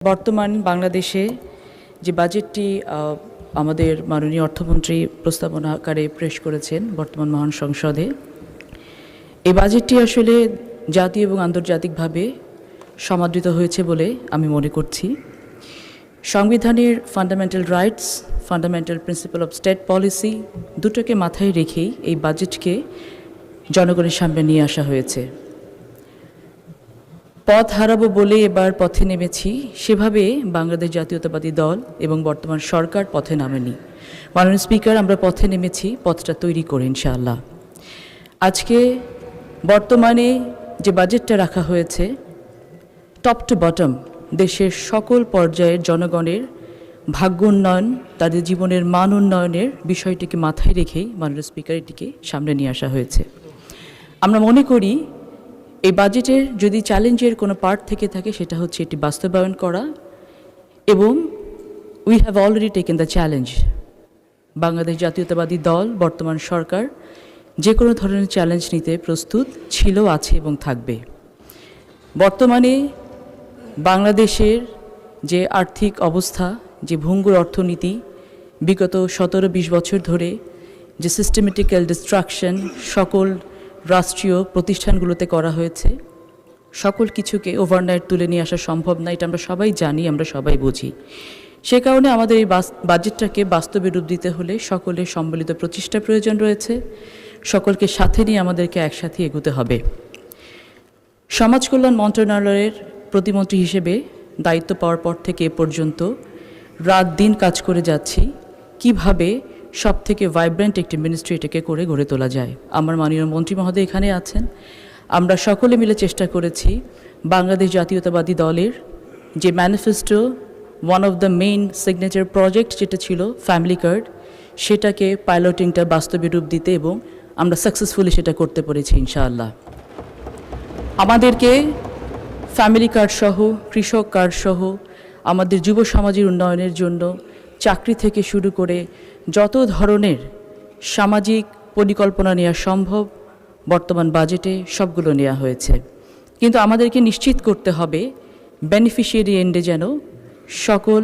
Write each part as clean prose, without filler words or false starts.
বর্তমান বাংলাদেশে যে বাজেটটি আমাদের মাননীয় অর্থমন্ত্রী প্রস্তাবনা আকারে পেশ করেছেন বর্তমান মহান সংসদে, এই বাজেটটি আসলে জাতীয় এবং আন্তর্জাতিকভাবে সমাদৃত হয়েছে বলে আমি মনে করছি। সংবিধানের fundamental rights, fundamental principal of state policy দুটোকে মাথায় রেখেই এই বাজেটকে জনগণের সামনে নিয়ে আসা হয়েছে। পথ হারাবো বলে এবার পথে নেমেছি, সেভাবে বাংলাদেশ জাতীয়তাবাদী দল এবং বর্তমান সরকার পথে নামেনি। মাননীয় স্পিকার, আমরা পথে নেমেছি পথটা তৈরি করে ইনশাআল্লাহ। আজকে বর্তমানে যে বাজেটটা রাখা হয়েছে, টপ টু বটম দেশের সকল পর্যায়ের জনগণের ভাগ্য উন্নয়ন, তাদের জীবনের মান উন্নয়নের বিষয়টিকে মাথায় রেখেই মাননীয় স্পিকার এটিকে সামনে নিয়ে আসা হয়েছে। আমরা মনে করি এই বাজেটের যদি চ্যালেঞ্জের কোনো পার্ট থেকে থাকে সেটা হচ্ছে এটি বাস্তবায়ন করা, এবং we have already taken the challenge. Bangladesh জাতীয়তাবাদী দল, বর্তমান সরকার যে কোনো ধরনের চ্যালেঞ্জ নিতে প্রস্তুত ছিল, আছে এবং থাকবে। বর্তমানে বাংলাদেশের যে আর্থিক অবস্থা, যে ভঙ্গুর অর্থনীতি, বিগত 17-20 বছর ধরে যে সিস্টেমেটিক্যাল ডিস্ট্রাকশন সকল রাষ্ট্রীয় প্রতিষ্ঠানগুলোতে করা হয়েছে, সকল কিছুকে ওভারনাইট তুলে নিয়ে আসা সম্ভব না, এটা আমরা সবাই জানি, আমরা সবাই বুঝি। সে কারণে আমাদের এই বাজেটটাকে বাস্তবে রূপ দিতে হলে সকলের সম্মিলিত প্রচেষ্টা প্রয়োজন রয়েছে। সকলকে সাথে নিয়ে আমাদেরকে একসাথে এগোতে হবে। সমাজ কল্যাণ মন্ত্রণালয়ের প্রতিমন্ত্রী হিসেবে দায়িত্ব পাওয়ার পর থেকে এ পর্যন্ত রাত দিন কাজ করে যাচ্ছি কিভাবে সব থেকে ভাইব্রেন্ট একটি মিনিস্ট্রি এটাকে করে গড়ে তোলা যায়। আমার মাননীয় মন্ত্রী মহোদয় এখানে আছেন। আমরা সকলে মিলে চেষ্টা করেছি বাংলাদেশ জাতীয়তাবাদী দলের যে manifesto, one of the main signature project যেটা ছিল ফ্যামিলি কার্ড, সেটাকে পাইলটিংটা বাস্তবে রূপ দিতে, এবং আমরা সাকসেসফুলি সেটা করতে পেরেছি ইনশাআল্লাহ। আমাদেরকে ফ্যামিলি কার্ড সহ, কৃষক কার্ড সহ, আমাদের যুব সমাজের উন্নয়নের জন্য চাকরি থেকে শুরু করে যত ধরনের সামাজিক পরিকল্পনা নেওয়া সম্ভব বর্তমান বাজেটে সবগুলো নেওয়া হয়েছে। কিন্তু আমাদেরকে নিশ্চিত করতে হবে বেনিফিশিয়ারি এন্ডে যেন সকল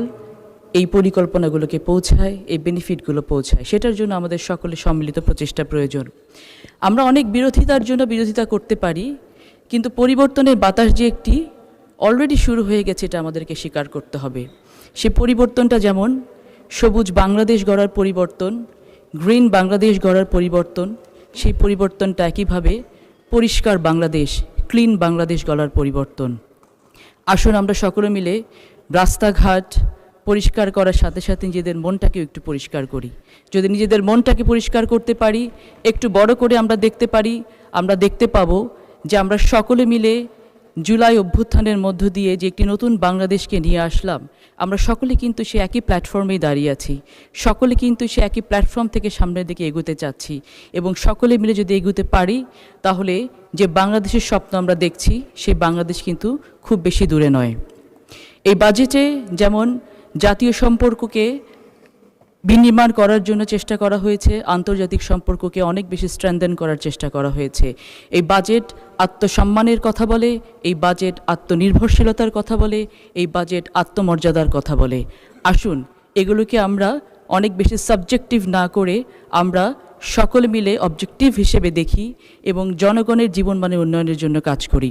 এই পরিকল্পনাগুলোকে পৌঁছায়, এই বেনিফিটগুলো পৌঁছায়। সেটার জন্য আমাদের সকলের সম্মিলিত প্রচেষ্টা প্রয়োজন। আমরা অনেক বিরোধিতার জন্য বিরোধিতা করতে পারি, কিন্তু পরিবর্তনের বাতাস যে একটি অলরেডি শুরু হয়ে গেছে এটা আমাদেরকে স্বীকার করতে হবে। সে পরিবর্তনটা যেমন সবুজ বাংলাদেশ গড়ার পরিবর্তন, গ্রিন বাংলাদেশ গড়ার পরিবর্তন, সেই পরিবর্তনটা একইভাবে পরিষ্কার বাংলাদেশ, ক্লিন বাংলাদেশ গড়ার পরিবর্তন। আসুন আমরা সকলে মিলে রাস্তাঘাট পরিষ্কার করার সাথে সাথে নিজেদের মনটাকেও একটু পরিষ্কার করি। যদি নিজেদের মনটাকে পরিষ্কার করতে পারি, একটু বড় করে আমরা দেখতে পারি, আমরা দেখতে পাবো যে আমরা সকলে মিলে জুলাই অভ্যুত্থানের মধ্য দিয়ে যে একটি নতুন বাংলাদেশকে নিয়ে আসলাম, আমরা সকলে কিন্তু সে একই প্ল্যাটফর্মেই দাঁড়িয়ে আছি। সকলে কিন্তু সে একই প্ল্যাটফর্ম থেকে সামনের দিকে এগোতে চাচ্ছি, এবং সকলে মিলে যদি এগোতে পারি তাহলে যে বাংলাদেশের স্বপ্ন আমরা দেখছি সেই বাংলাদেশ কিন্তু খুব বেশি দূরে নয়। এই বাজেটে যেমন জাতীয় সম্পর্ককে বিনির্মাণ করার জন্য চেষ্টা করা হয়েছে, আন্তর্জাতিক সম্পর্ককে অনেক বেশি স্ট্রেনথেন করার চেষ্টা করা হয়েছে। এই বাজেট আত্মসম্মানের কথা বলে, এই বাজেট আত্মনির্ভরশীলতার কথা বলে, এই বাজেট আত্মমর্যাদার কথা বলে। আসুন এগুলোকে আমরা অনেক বেশি সাবজেক্টিভ না করে আমরা সকলে মিলে অবজেক্টিভ হিসেবে দেখি এবং জনগণের জীবনমানের উন্নয়নের জন্য কাজ করি।